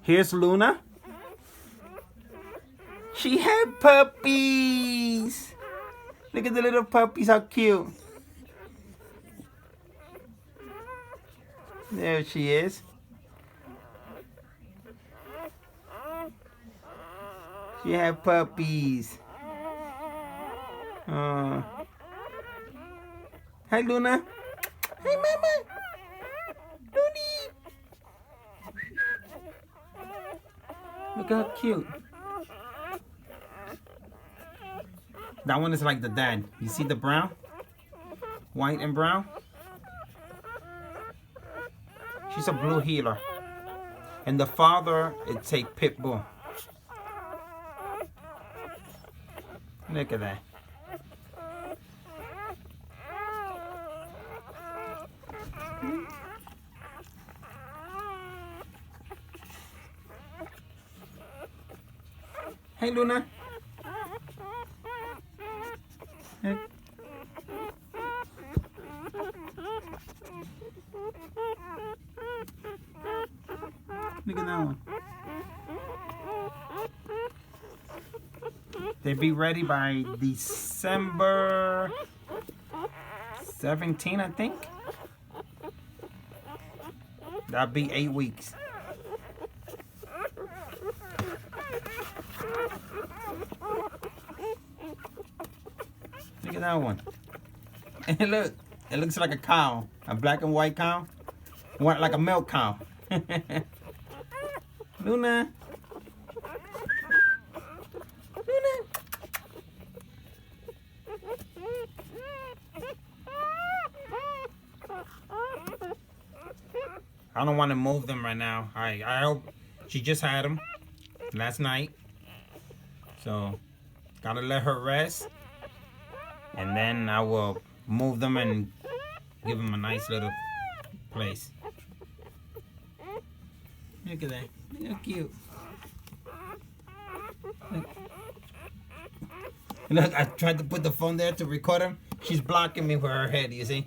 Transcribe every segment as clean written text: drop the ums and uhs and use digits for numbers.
Here's Luna. She had puppies. Look at the little puppies, how cute. There she is. She had puppies. Hi, Luna. Hi, Mama. Looney. Look how cute. That one is like the dad. You see the brown? White and brown? She's a blue heeler. And the father, it's a pit bull. Look at that. Hey, Luna. Hey. Look at that one. They'll be ready by December 17, I think. That'll be 8 weeks. Look at that one. And look, it looks like a cow, a black and white cow, like a milk cow. Luna. Luna. I don't want to move them right now. I hope she just had them last night. So, gotta let her rest. And then I will move them and give them a nice little place. Look at that. Look how cute. Look, I tried to put the phone there to record him. She's blocking me with her head, you see?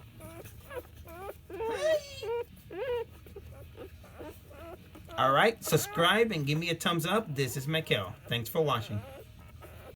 Alright, subscribe and give me a thumbs up. This is Michael. Thanks for watching.